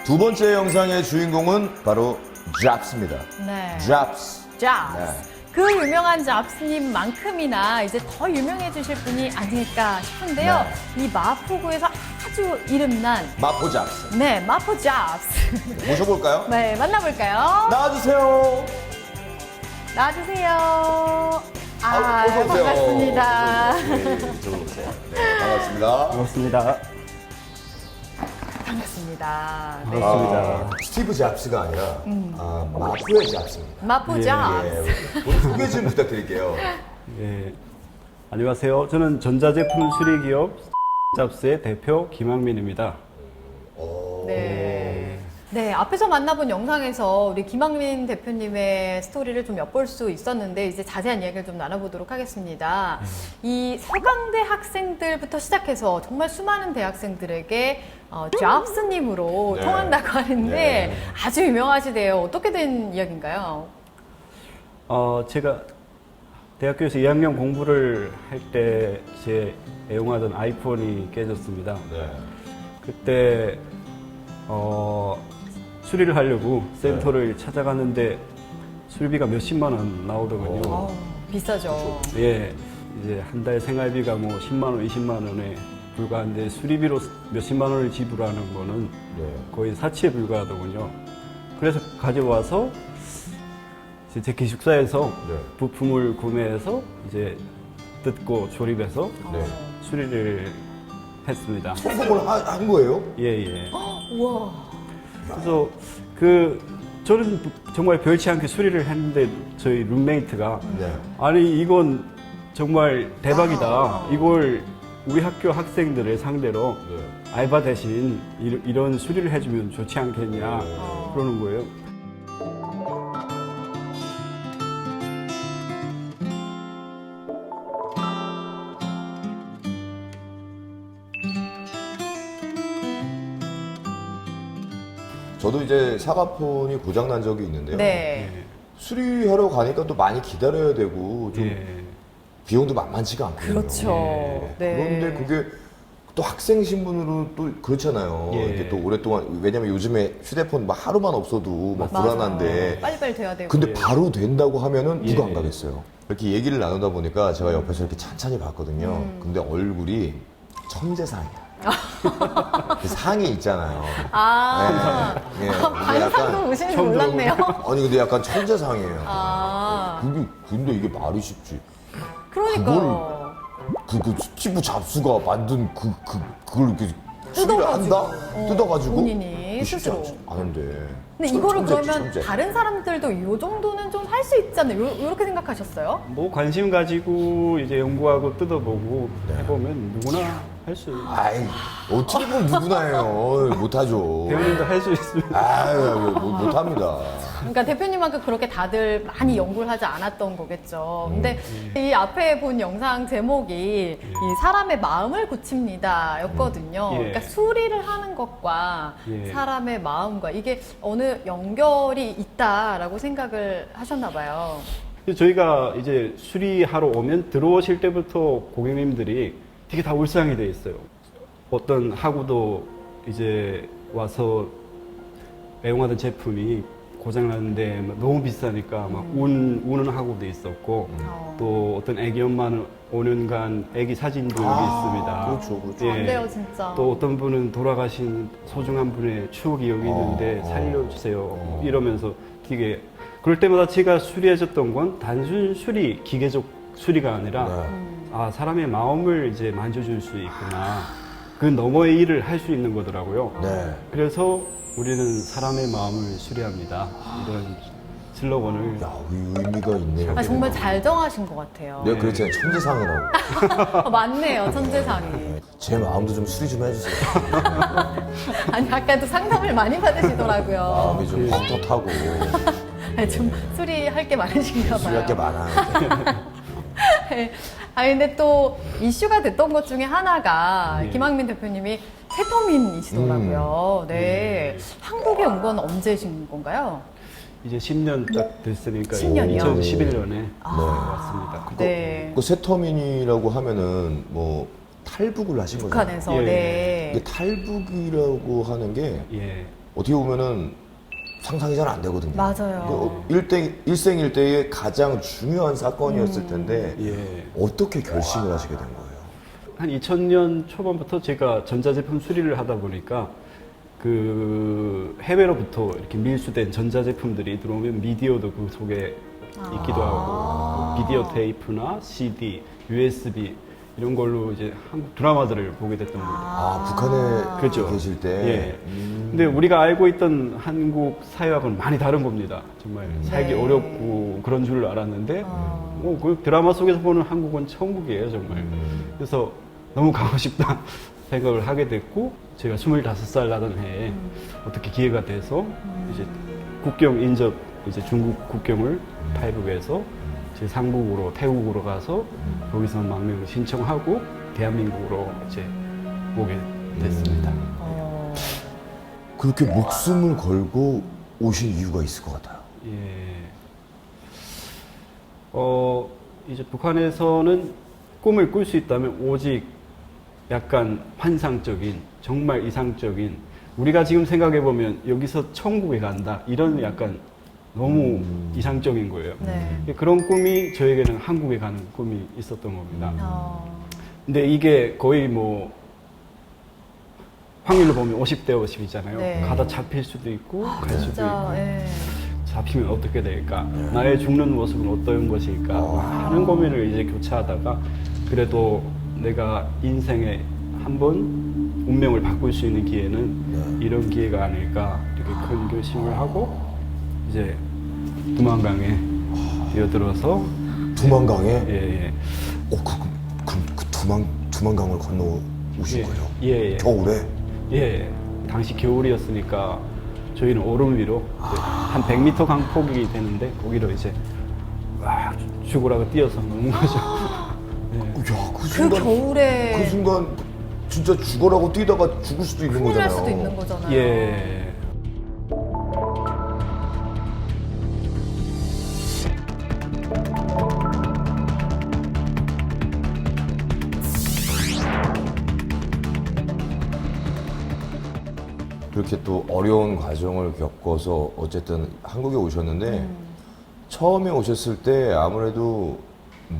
두 번째 영상의 주인공은 바로 잡스입니다. 네. 잡스. 잡스. 네. 그 유명한 잡스님만큼이나 이제 더 유명해지실 분이 아닐까 싶은데요. 이 마포구에서 아주 이름난 마포 잡스. 네, 마포 잡스. 모셔볼까요? 네, 만나볼까요? 나와주세요. 나와주세요. 어서 오세요. 반갑습니다. 어서 오세요. 네, 이쪽으로 오세요. 네, 반갑습니다. 반갑습니다. 반갑습니다. 네. 반갑습니다. 스티브 잡스가 아니라 마포의 잡스입니다. 마포 잡스. 오늘 소개 좀 부탁드릴게요. 예, 안녕하세요. 저는 전자제품 수리기업 잡스의 대표 김학민입니다. 네. 네, 앞에서 만나본 영상에서 우리 김학민 대표님의 스토리를 좀 엿볼 수 있었는데 이제 자세한 이야기를 좀 나눠보도록 하겠습니다. 이 서강대 학생들부터 시작해서 정말 수많은 대학생들에게 잡스님으로 네. 통한다고 하는데 네. 아주 유명하시대요. 어떻게 된 이야기인가요? 제가 대학교에서 2학년 공부를 할 때 제 애용하던 아이폰이 깨졌습니다. 네. 그때 수리를 하려고 센터를 찾아갔는데 수리비가 몇십만 원 나오더군요. 비싸죠. 예, 이제 한 달 생활비가 뭐 10만 원, 20만 원에 불과한데 수리비로 몇십만 원을 지불하는 거는 네. 거의 사치에 불과하더군요. 그래서 가져와서 이제 제 기숙사에서 네. 부품을 구매해서 이제 뜯고 조립해서 네. 수리를 했습니다. 성공을 한 거예요? 예, 예. 우와. 그래서 저는 정말 별치 않게 수리를 했는데 저희 룸메이트가 네. 아니 이건 정말 대박이다. 이걸 우리 학교 학생들을 상대로 네. 알바 대신 이런 수리를 해주면 좋지 않겠냐 그러는 거예요. 저도 이제 사과폰이 고장 난 적이 있는데요. 네. 수리하러 가니까 또 많이 기다려야 되고 좀 예. 비용도 만만치가 않거든요. 그렇죠. 예. 네. 그런데 그게 또 학생 신분으로 또 그렇잖아요. 예. 이렇게 또 오랫동안 왜냐면 요즘에 휴대폰 막 하루만 없어도 막 맞아요. 불안한데 빨리빨리 돼야 되고. 근데 바로 된다고 하면은 누가 예. 안 가겠어요. 이렇게 얘기를 나누다 보니까 제가 옆에서 이렇게 찬찬히 봤거든요. 근데 얼굴이 천재상이야. 그 상이 있잖아요. 아, 네. 예. 근데 반상도 오시는 줄 몰랐네요. 아니 근데 약간 천재상이에요. 아, 근데 이게 말이 쉽지. 그러니까요. 그 스티브 잡스가 만든 그걸 이렇게 수리를 뜯어가지고. 한다? 뜯어가지고 본인이 그거 쉽지 스스로. 않은데. 근데 이거를 천재지, 그러면 천재. 다른 사람들도 이 정도는 좀 할 수 있잖아요. 이렇게 생각하셨어요? 뭐 관심 가지고 이제 연구하고 뜯어보고 네. 해보면 누구나 할 수 있어요. 아이 어떻게 보면 누구나 해요. 못하죠. 대원님도 할 수 있습니다. 아유 못합니다. 그러니까 대표님만큼 그렇게 다들 많이 연구를 하지 않았던 거겠죠. 근데 이 앞에 본 영상 제목이 이 사람의 마음을 고칩니다 였거든요. 예. 그러니까 수리를 하는 것과 예. 사람의 마음과 이게 어느 연결이 있다라고 생각을 하셨나 봐요. 저희가 이제 수리하러 오면 들어오실 때부터 고객님들이 되게 다 울상이 돼 있어요. 어떤 하구도 이제 와서 애용하던 제품이 고장났는데 너무 비싸니까 막 우는 하구도 있었고 또 어떤 애기 엄마는 5년간 애기 사진도 여기 있습니다. 그렇죠, 그렇죠. 안 돼요, 진짜. 또 어떤 분은 돌아가신 소중한 분의 추억이 여기 있는데 살려주세요 이러면서 되게 그럴 때마다 제가 수리해줬던 건 단순 수리, 기계적 수리가 아니라 아 사람의 마음을 이제 만져줄 수 있구나 그 너머의 일을 할 수 있는 거더라고요. 네. 그래서 우리는 사람의 마음을 수리합니다 이런 슬로건을 야 의미가 있네요. 정말 잘 정하신 것 같아요. 내가 그랬잖아요. 천재상이라고. 맞네요, 천재상이. 제 마음도 좀 수리 좀 해주세요. 아니, 아까도 상담을 많이 받으시더라고요. 마음이 좀 헛헛하고 아니, 좀 수리할 게 많으신가 봐요. 수리할 게 많아요. 네. 아 근데 또 이슈가 됐던 것 중에 하나가 네. 김학민 대표님이 세터민이시더라고요. 네. 한국에 온 건 언제신 건가요? 이제 10년 딱 됐으니까 10년 이요? 2011년에 왔습니다. 네. 그 세터민이라고 하면은 뭐 탈북을 하신 거죠. 북한에서 예. 네. 이게 탈북이라고 하는 게 예. 어떻게 보면은 상상이 잘 안 되거든요. 맞아요. 일생일대의 가장 중요한 사건이었을 텐데 예. 어떻게 결심을 하시게 된 거예요? 한 2000년 초반부터 제가 전자제품 수리를 하다 보니까 그 해외로부터 이렇게 밀수된 전자제품들이 들어오면 미디어도 그 속에 있기도 하고 비디오 테이프나 CD, USB 이런 걸로 이제 한국 드라마들을 보게 됐던 겁니다. 북한에 그렇죠. 계실 때. 예. 근데 우리가 알고 있던 한국 사회하고는 많이 다른 겁니다. 정말 살기 네. 어렵고 그런 줄 알았는데 그 드라마 속에서 보는 한국은 천국이에요, 정말. 그래서 너무 가고 싶다 생각을 하게 됐고 제가 25살 나던 해에 어떻게 기회가 돼서 이제 국경 인접 이제 중국 국경을 탈북해서 제 상국으로 태국으로 가서 거기서 망명을 신청하고 대한민국으로 이제 오게 됐습니다. 그렇게 목숨을 걸고 오신 이유가 있을 것 같아요. 예. 이제 북한에서는 꿈을 꿀 수 있다면 오직 약간 환상적인, 정말 이상적인, 우리가 지금 생각해보면 여기서 천국에 간다, 이런 약간 너무 이상적인 거예요. 네. 그런 꿈이 저에게는 한국에 가는 꿈이 있었던 겁니다. 어. 근데 이게 거의 뭐, 확률로 보면 50대 50이잖아요. 네. 가다 잡힐 수도 있고, 갈 수도 진짜, 있고. 예. 잡히면 어떻게 될까? 나의 죽는 모습은 어떤 것일까? 많은 고민을 이제 교차하다가 그래도 내가 인생에 한 번 운명을 바꿀 수 있는 기회는 이런 기회가 아닐까 이렇게 큰 결심을 하고 이제 두만강에 뛰어들어서 두만강에? 예, 예. 그 두만강을 건너 오신 예, 거예요? 예, 예. 겨울에? 예. 당시 겨울이었으니까 저희는 얼음 위로 이제 한 100m 강폭이 되는데 거기로 이제 막 죽으라고 뛰어서 노는 거죠. 예. 야, 그 그 순간, 겨울에 그 순간 진짜 죽어라고 뛰다가 죽을 수도 있는 큰일 거잖아요. 날 수도 있는 거잖아요. 예. 그렇게 또 어려운 과정을 겪어서 어쨌든 한국에 오셨는데 처음에 오셨을 때 아무래도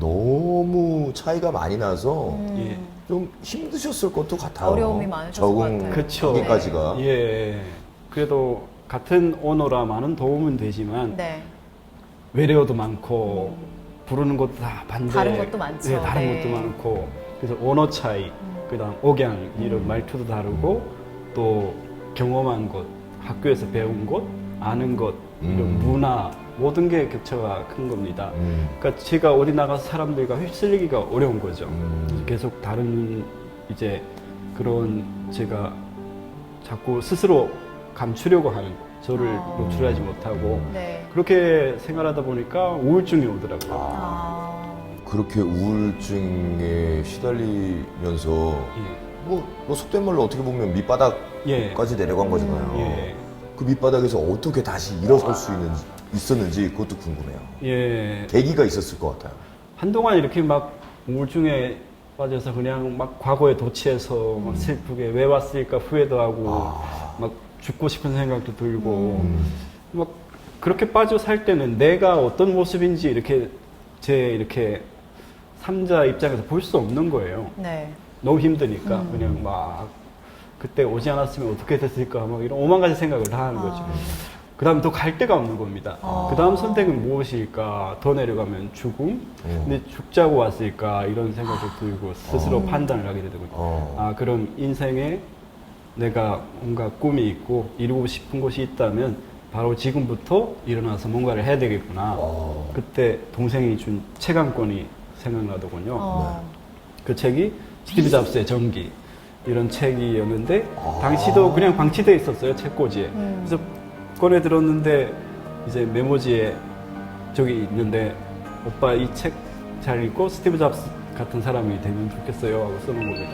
너무 차이가 많이 나서 예. 좀 힘드셨을 것도 같아요. 어려움이 많으셨을 것 같아요. 그쵸. 적응하기까지가. 예. 그래도 같은 언어라마는 도움은 되지만 네. 외래어도 많고 부르는 것도 다 반대. 다른 것도 많죠. 네, 다른 네. 것도 많고 그래서 언어 차이, 그다음 억양 이런 말투도 다르고 또 경험한 것, 학교에서 배운 것, 아는 것 이런 문화 모든 게 격차가 큰 겁니다. 그러니까 제가 어디 나가서 사람들과 휩쓸리기가 어려운 거죠. 계속 다른 이제 그런 제가 자꾸 스스로 감추려고 하는 저를 노출하지 못하고 네. 그렇게 생활하다 보니까 우울증이 오더라고요. 그렇게 우울증에 시달리면서 예. 뭐 속된 말로 어떻게 보면 밑바닥까지 예. 내려간 거잖아요. 예. 그 밑바닥에서 어떻게 다시 일어설 수 있었는지 그것도 궁금해요. 예. 계기가 있었을 것 같아요. 한동안 이렇게 막 우울증에 빠져서 그냥 막 과거에 도취해서 막 슬프게 왜 왔을까 후회도 하고 막 죽고 싶은 생각도 들고 막 그렇게 빠져 살 때는 내가 어떤 모습인지 이렇게 이렇게 삼자 입장에서 볼 수 없는 거예요. 네. 너무 힘드니까 그냥 막 그때 오지 않았으면 어떻게 됐을까 막 이런 오만 가지 생각을 다 하는 거죠. 그 다음 더 갈 데가 없는 겁니다. 그 다음 선택은 무엇일까? 더 내려가면 죽음? 근데 죽자고 왔을까? 이런 생각도 들고 스스로 판단을 하게 되거든요. 그럼 인생에 내가 뭔가 꿈이 있고 이루고 싶은 것이 있다면 바로 지금부터 일어나서 뭔가를 해야 되겠구나. 그때 동생이 준 책 한 권이 생각나더군요. 그 책이 스티브 잡스의 전기 이런 책이었는데 당시도 그냥 방치되어 있었어요, 책꽂이에. 그래서 꺼내 들었는데 이제 메모지에 저기 있는데 오빠 이 책 잘 읽고 스티브 잡스 같은 사람이 되면 좋겠어요 하고 써놓은 겁니다.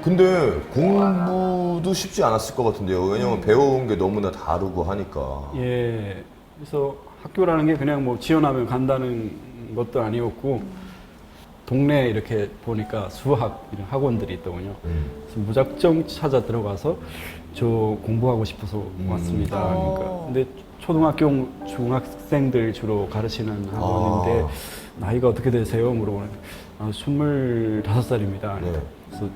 근데 공부도 쉽지 않았을 것 같은데요. 왜냐면 배운 게 너무나 다르고 하니까. 예. 그래서 학교라는 게 그냥 뭐 지원하면 간다는 것도 아니었고 동네에 이렇게 보니까 수학 이런 학원들이 있더군요. 그래서 무작정 찾아 들어가서 저 공부하고 싶어서 왔습니다. 그러니까 근데 초등학교 중학생들 주로 가르치는 학원인데 나이가 어떻게 되세요? 물어보는데 25살입니다. 네. 그래서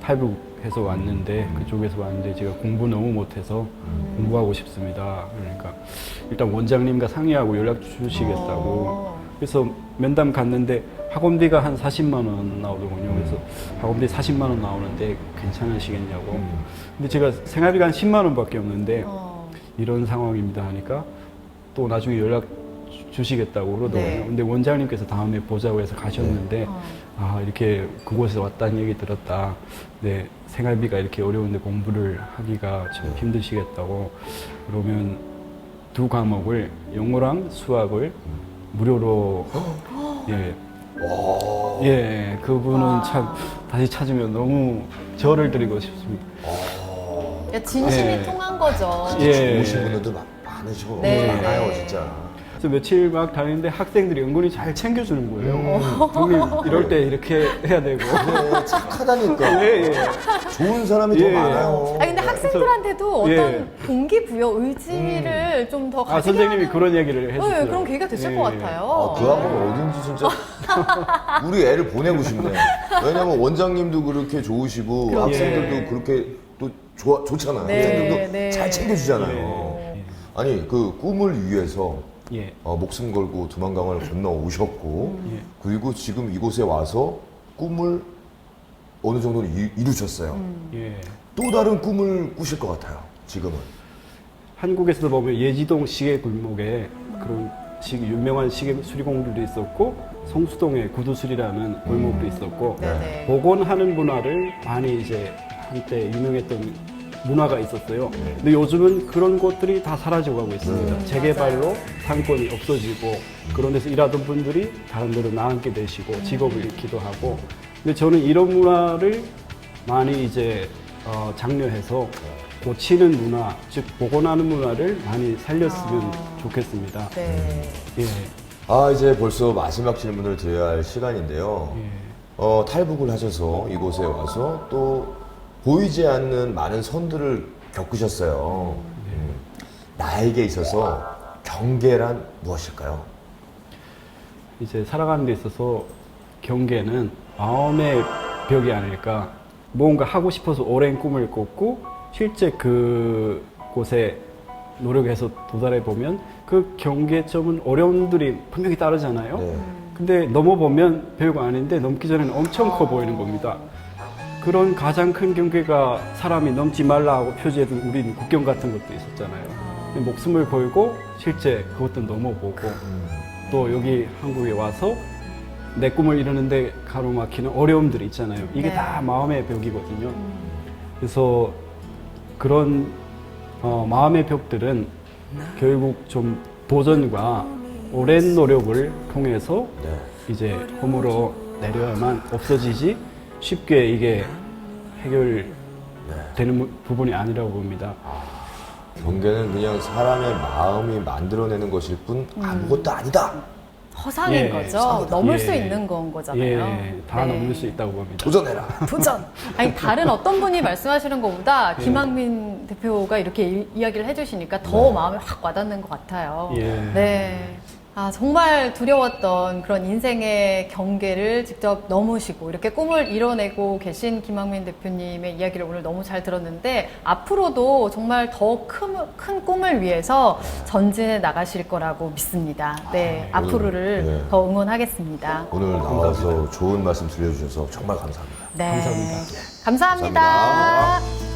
탈북해서 왔는데 그쪽에서 왔는데 제가 공부 너무 못해서 공부하고 싶습니다. 그러니까 일단 원장님과 상의하고 연락 주시겠다고. 그래서 면담 갔는데 학원비가 한 40만 원 나오더군요. 그래서 학원비 40만 원 나오는데 괜찮으시겠냐고. 근데 제가 생활비가 한 10만 원밖에 없는데 이런 상황입니다 하니까 또 나중에 연락 주시겠다고 그러더군요. 네. 근데 원장님께서 다음에 보자고 해서 가셨는데 아 이렇게 그곳에서 왔다는 얘기 들었다. 네, 생활비가 이렇게 어려운데 공부를 하기가 참 힘드시겠다고. 그러면 두 과목을 영어랑 수학을 무료로 예. 예, 그분은 참 다시 찾으면 너무 절을 드리고 싶습니다. 야, 진심이 예. 통한 거죠. 예. 좋으신 분들도 많으시고 네. 많아요 진짜. 그래서 며칠 막 다니는데 학생들이 은근히 잘 챙겨주는 거예요. 형님 이럴 때 이렇게 해야 되고. 그래, 착하다니까. 예, 예. 좋은 사람이 더 예. 많아요. 아니 근데 학생들한테도 어떤 예. 동기부여, 의지를 좀 더 아 가지게 선생님이 하는 그런 얘기를 해주세요. 네, 그런 계기가 됐을 것 같아요. 아, 그 학원 어딘지 진짜 우리 애를 보내고 싶네. 왜냐면 원장님도 그렇게 좋으시고 학생들도 예. 그렇게 또 좋잖아요. 네, 학생들도 네. 잘 챙겨주잖아요. 예. 아니 그 꿈을 위해서 예. 목숨 걸고 두만강을 건너 오셨고 예. 그리고 지금 이곳에 와서 꿈을 어느 정도는 이루셨어요. 예. 또 다른 꿈을 꾸실 것 같아요. 지금은. 한국에서도 보면 예지동 시계 골목에 그런 유명한 시계 수리공들도 있었고 성수동에 구두수리라는 골목도 있었고 네네. 복원하는 문화를 많이 이제 한때 유명했던 문화가 있었어요. 근데 요즘은 그런 곳들이 다 사라져가고 있습니다. 재개발로 상권이 없어지고 그런 데서 일하던 분들이 다른 데로 나앉게 되시고 직업을 잃기도 하고. 근데 저는 이런 문화를 많이 이제 장려해서 고치는 문화, 즉 복원하는 문화를 많이 살렸으면 좋겠습니다. 네. 예. 이제 벌써 마지막 질문을 드려야 할 시간인데요. 예. 탈북을 하셔서 이곳에 와서 또 보이지 않는 많은 선들을 겪으셨어요. 나에게 있어서 경계란 무엇일까요? 이제 살아가는 데 있어서 경계는 마음의 벽이 아닐까. 뭔가 하고 싶어서 오랜 꿈을 꿨고 실제 그곳에 노력해서 도달해 보면 그 경계점은 어려움들이 분명히 따르잖아요. 네. 근데 넘어보면 별거 아닌데 넘기 전에는 엄청 커 보이는 겁니다. 그런 가장 큰 경계가 사람이 넘지 말라 하고 표지해둔 우린 국경 같은 것도 있었잖아요. 근데 목숨을 걸고 실제 그것도 넘어보고 또 여기 한국에 와서 내 꿈을 이루는데 가로막히는 어려움들이 있잖아요. 이게 네. 다 마음의 벽이거든요. 그래서 그런 마음의 벽들은 결국 좀 도전과 오랜 노력을 통해서 네. 이제 허물어 내려야만 없어지지 쉽게 이게 해결되는 부분이 아니라고 봅니다. 경계는 그냥 사람의 마음이 만들어내는 것일 뿐 아무것도 아니다. 허상인 예. 거죠. 넘을 예. 수 있는 건 거잖아요. 예, 다 네. 넘을 수 있다고 봅니다. 도전해라. 도전. 아니 다른 어떤 분이 말씀하시는 것보다 김학민 대표가 이렇게 이야기를 해주시니까 더 마음에 확 와닿는 것 같아요. 예. 네. 정말 두려웠던 그런 인생의 경계를 직접 넘으시고 이렇게 꿈을 이뤄내고 계신 김학민 대표님의 이야기를 오늘 너무 잘 들었는데 앞으로도 정말 더 큰 꿈을 위해서 전진해 나가실 거라고 믿습니다. 네, 앞으로를 네. 더 응원하겠습니다. 오늘 나와서 좋은 말씀 들려주셔서 정말 감사합니다. 네. 감사합니다. 감사합니다. 감사합니다.